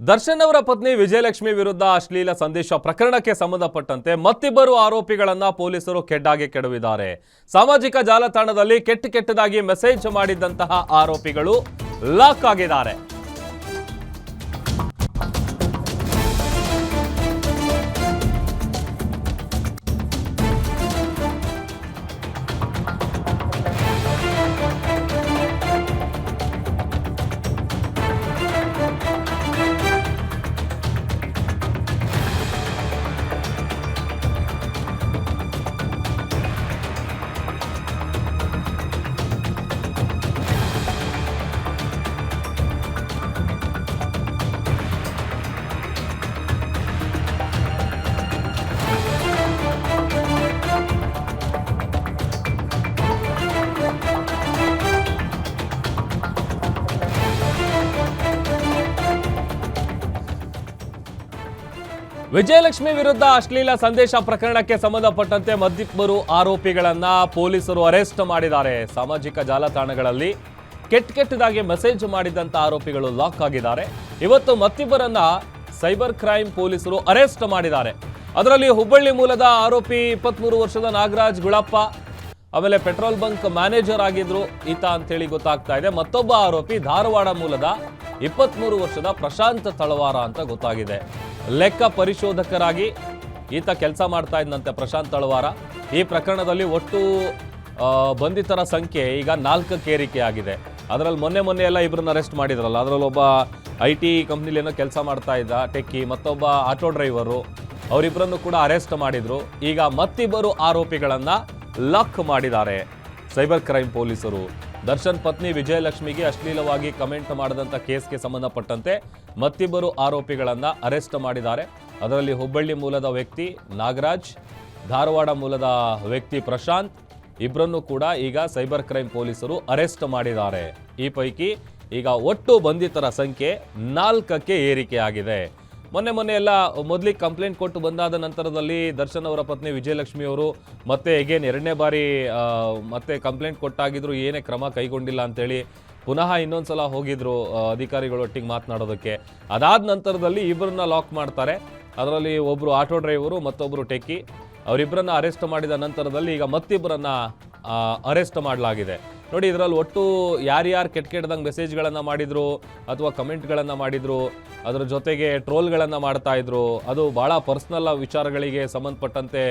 ದರ್ಶನ್ ಅವರ ಪತ್ನಿ ವಿಜಯಲಕ್ಷ್ಮಿ ವಿರುದ್ಧ ಅಶ್ಲೀಲ ಸಂದೇಶ ಪ್ರಕರಣಕ್ಕೆ ಸಂಬಂಧಪಟ್ಟಂತೆ ಮತ್ತಿಬ್ಬರು ಆರೋಪಿಗಳನ್ನ ಪೊಲೀಸರು ಕೆಡ್ಡಾಗಿ ಕೆಡವಿದ್ದಾರೆ. ಸಾಮಾಜಿಕ ಜಾಲತಾಣದಲ್ಲಿ ಕೆಟ್ಟದಾಗಿ ಮೆಸೇಜ್ ಮಾಡಿದಂತಹ ಆರೋಪಿಗಳು ಲಾಕ್ ಆಗಿದ್ದಾರೆ. ವಿಜಯಲಕ್ಷ್ಮಿ ವಿರುದ್ಧ ಅಶ್ಲೀಲ ಸಂದೇಶ ಪ್ರಕರಣಕ್ಕೆ ಸಂಬಂಧಪಟ್ಟಂತೆ ಮತ್ತಿಬ್ಬರು ಆರೋಪಿಗಳನ್ನ ಪೊಲೀಸರು ಅರೆಸ್ಟ್ ಮಾಡಿದ್ದಾರೆ. ಸಾಮಾಜಿಕ ಜಾಲತಾಣಗಳಲ್ಲಿ ಕೆಟ್ಟದಾಗಿ ಮೆಸೇಜ್ ಮಾಡಿದಂತ ಆರೋಪಿಗಳು ಲಾಕ್ ಆಗಿದ್ದಾರೆ. ಇವತ್ತು ಮತ್ತಿಬ್ಬರನ್ನ ಸೈಬರ್ ಕ್ರೈಮ್ ಪೊಲೀಸರು ಅರೆಸ್ಟ್ ಮಾಡಿದ್ದಾರೆ. ಅದರಲ್ಲಿ ಹುಬ್ಬಳ್ಳಿ ಮೂಲದ ಆರೋಪಿ 23 ವರ್ಷದ ನಾಗರಾಜ್ ಗುಳಪ್ಪ, ಆಮೇಲೆ ಪೆಟ್ರೋಲ್ ಬಂಕ್ ಮ್ಯಾನೇಜರ್ ಆಗಿದ್ರು ಈತ ಅಂತೇಳಿ ಗೊತ್ತಾಗ್ತಾ ಇದೆ. ಮತ್ತೊಬ್ಬ ಆರೋಪಿ ಧಾರವಾಡ ಮೂಲದ 23 ವರ್ಷದ ಪ್ರಶಾಂತ್ ತಳವಾರ ಅಂತ ಗೊತ್ತಾಗಿದೆ. ಲೆಕ್ಕ ಪರಿಶೋಧಕರಾಗಿ ಈತ ಕೆಲಸ ಮಾಡ್ತಾ ಇದ್ದಂತೆ ಪ್ರಶಾಂತ್ ತಳವಾರ. ಈ ಪ್ರಕರಣದಲ್ಲಿ ಒಟ್ಟು ಬಂಧಿತರ ಸಂಖ್ಯೆ ಈಗ 4ಕ್ಕೆ ಏರಿಕೆ ಆಗಿದೆ. ಅದರಲ್ಲಿ ಮೊನ್ನೆ ಎಲ್ಲ ಇಬ್ಬರನ್ನ ಅರೆಸ್ಟ್ ಮಾಡಿದ್ರಲ್ಲ, ಅದರಲ್ಲಿ ಒಬ್ಬ IT ಕಂಪ್ನಿಲಿ ಏನೋ ಕೆಲಸ ಮಾಡ್ತಾ ಇದ್ದ ಟೆಕ್ಕಿ, ಮತ್ತೊಬ್ಬ ಆಟೋ ಡ್ರೈವರು, ಅವರಿಬ್ಬರನ್ನು ಕೂಡ ಅರೆಸ್ಟ್ ಮಾಡಿದ್ರು. ಈಗ ಮತ್ತಿಬ್ಬರು ಆರೋಪಿಗಳನ್ನ ಲಾಕ್ ಮಾಡಿದ್ದಾರೆ ಸೈಬರ್ ಕ್ರೈಮ್ ಪೊಲೀಸರು. ದರ್ಶನ್ ಪತ್ನಿ ವಿಜಯಲಕ್ಷ್ಮಿಗೆ ಅಶ್ಲೀಲವಾಗಿ ಕಮೆಂಟ್ ಮಾಡಿದಂಥ ಕೇಸ್ಗೆ ಸಂಬಂಧಪಟ್ಟಂತೆ ಮತ್ತಿಬ್ಬರು ಆರೋಪಿಗಳನ್ನ ಅರೆಸ್ಟ್ ಮಾಡಿದ್ದಾರೆ. ಅದರಲ್ಲಿ ಹುಬ್ಬಳ್ಳಿ ಮೂಲದ ವ್ಯಕ್ತಿ ನಾಗರಾಜ್, ಧಾರವಾಡ ಮೂಲದ ವ್ಯಕ್ತಿ ಪ್ರಶಾಂತ್, ಇಬ್ಬರನ್ನು ಕೂಡ ಈಗ ಸೈಬರ್ ಕ್ರೈಮ್ ಪೊಲೀಸರು ಅರೆಸ್ಟ್ ಮಾಡಿದ್ದಾರೆ. ಈ ಪೈಕಿ ಈಗ ಒಟ್ಟು ಬಂಧಿತರ ಸಂಖ್ಯೆ 4ಕ್ಕೆ ಏರಿಕೆಯಾಗಿದೆ. ಮೊನ್ನೆ ಎಲ್ಲ ಮೊದಲಿಗೆ ಕಂಪ್ಲೇಂಟ್ ಕೊಟ್ಟು ಬಂದಾದ ನಂತರದಲ್ಲಿ ದರ್ಶನ್ ಅವರ ಪತ್ನಿ ವಿಜಯಲಕ್ಷ್ಮಿ ಅವರು ಮತ್ತೆ ಎಗೇನ್ 2ನೇ ಬಾರಿ ಮತ್ತೆ ಕಂಪ್ಲೇಂಟ್ ಕೊಟ್ಟಾಗಿದ್ರು, ಏನೇ ಕ್ರಮ ಕೈಗೊಂಡಿಲ್ಲ ಅಂತೇಳಿ ಪುನಃ ಇನ್ನೊಂದ್ಸಲ ಹೋಗಿದ್ರು ಅಧಿಕಾರಿಗಳೊಟ್ಟಿಗೆ ಮಾತನಾಡೋದಕ್ಕೆ. ಅದಾದ ನಂತರದಲ್ಲಿ ಇಬ್ಬರನ್ನ ಲಾಕ್ ಮಾಡ್ತಾರೆ. ಅದರಲ್ಲಿ ಒಬ್ಬರು ಆಟೋ ಡ್ರೈವರು, ಮತ್ತೊಬ್ಬರು ಟೆಕ್ಕಿ. ಅವರಿಬ್ಬರನ್ನ ಅರೆಸ್ಟ್ ಮಾಡಿದ ನಂತರದಲ್ಲಿ ಈಗ ಮತ್ತಿಬ್ಬರನ್ನ ಅರೆಸ್ಟ್ ಮಾಡಲಾಗಿದೆ. ನೋಡಿ, ಇದರಲ್ಲಿ ಒಟ್ಟು ಯಾರ್ಯಾರು ಕೆಟ್ಟದಂಗೆ ಮೆಸೇಜ್ಗಳನ್ನು ಮಾಡಿದ್ರು ಅಥವಾ ಕಮೆಂಟ್ಗಳನ್ನು ಮಾಡಿದ್ರು, ಅದರ ಜೊತೆಗೆ ಟ್ರೋಲ್ಗಳನ್ನು ಮಾಡ್ತಾ ಇದ್ರು, ಅದು ಭಾಳ ಪರ್ಸ್ನಲ್ ವಿಚಾರಗಳಿಗೆ ಸಂಬಂಧಪಟ್ಟಂತೆ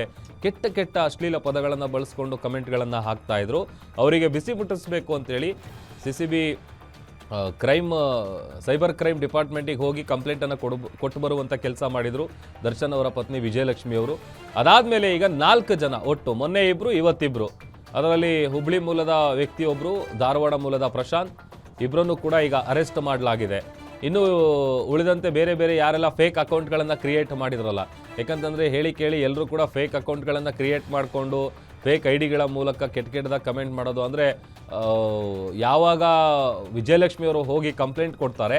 ಕೆಟ್ಟ ಅಶ್ಲೀಲ ಪದಗಳನ್ನು ಬಳಸ್ಕೊಂಡು ಕಮೆಂಟ್ಗಳನ್ನು ಹಾಕ್ತಾ ಇದ್ರು. ಅವರಿಗೆ ಬಿಸಿ ಮುಟ್ಟಿಸ್ಬೇಕು ಅಂತೇಳಿ CCB ಸೈಬರ್ ಕ್ರೈಮ್ ಡಿಪಾರ್ಟ್ಮೆಂಟಿಗೆ ಹೋಗಿ ಕಂಪ್ಲೇಂಟನ್ನು ಕೊಟ್ಟು ಬರುವಂಥ ಕೆಲಸ ಮಾಡಿದರು ದರ್ಶನ್ ಅವರ ಪತ್ನಿ ವಿಜಯಲಕ್ಷ್ಮಿ ಅವರು. ಅದಾದಮೇಲೆ ಈಗ 4 ಜನ ಒಟ್ಟು, ಮೊನ್ನೆ ಇಬ್ಬರು, ಇವತ್ತಿಬ್ಬರು, ಅದರಲ್ಲಿ ಹುಬ್ಬಳ್ಳಿ ಮೂಲದ ವ್ಯಕ್ತಿಯೊಬ್ಬರು, ಧಾರವಾಡ ಮೂಲದ ಪ್ರಶಾಂತ್, ಇಬ್ಬರನ್ನು ಕೂಡ ಈಗ ಅರೆಸ್ಟ್ ಮಾಡಲಾಗಿದೆ. ಇನ್ನು ಉಳಿದಂತೆ ಬೇರೆ ಯಾರೆಲ್ಲ ಫೇಕ್ ಅಕೌಂಟ್ಗಳನ್ನು ಕ್ರಿಯೇಟ್ ಮಾಡಿದ್ರಲ್ಲ, ಯಾಕಂತಂದರೆ ಹೇಳಿ ಕೇಳಿ ಎಲ್ಲರೂ ಕೂಡ ಫೇಕ್ ಅಕೌಂಟ್ಗಳನ್ನು ಕ್ರಿಯೇಟ್ ಮಾಡಿಕೊಂಡು ಫೇಕ್ ಐಡಿಗಳ ಮೂಲಕ ಕೆಟ್ಟದಾಗ ಕಮೆಂಟ್ ಮಾಡೋದು. ಅಂದರೆ ಯಾವಾಗ ವಿಜಯಲಕ್ಷ್ಮಿಯವರು ಹೋಗಿ ಕಂಪ್ಲೇಂಟ್ ಕೊಡ್ತಾರೆ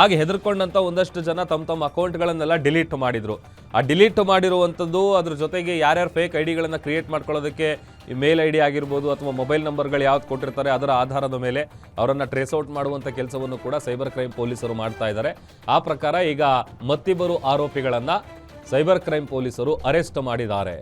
ಆಗ ಹೆದರ್ಕೊಂಡಂಥ ಒಂದಷ್ಟು ಜನ ತಮ್ಮ ಅಕೌಂಟ್ಗಳನ್ನೆಲ್ಲ ಡಿಲೀಟ್ ಮಾಡಿದರು. ಆ ಡಿಲೀಟ್ ಮಾಡಿರುವಂಥದ್ದು, ಅದ್ರ ಜೊತೆಗೆ ಯಾರ್ಯಾರು ಫೇಕ್ ಐಡಿಗಳನ್ನು ಕ್ರಿಯೇಟ್ ಮಾಡ್ಕೊಳ್ಳೋದಕ್ಕೆ ಈ ಮೇಲ್ ID ಆಗಿರ್ಬೋದು ಅಥವಾ ಮೊಬೈಲ್ ನಂಬರ್ಗಳು ಯಾವ್ದು ಕೊಟ್ಟಿರ್ತಾರೆ ಅದರ ಆಧಾರದ ಮೇಲೆ ಅವರನ್ನು ಟ್ರೇಸ್ ಔಟ್ ಮಾಡುವಂಥ ಕೆಲಸವನ್ನು ಕೂಡ ಸೈಬರ್ ಕ್ರೈಮ್ ಪೊಲೀಸರು ಮಾಡ್ತಾ ಇದ್ದಾರೆ. ಆ ಪ್ರಕಾರ ಈಗ ಮತ್ತಿಬ್ಬರು ಆರೋಪಿಗಳನ್ನು ಸೈಬರ್ ಕ್ರೈಮ್ ಪೊಲೀಸರು ಅರೆಸ್ಟ್ ಮಾಡಿದ್ದಾರೆ.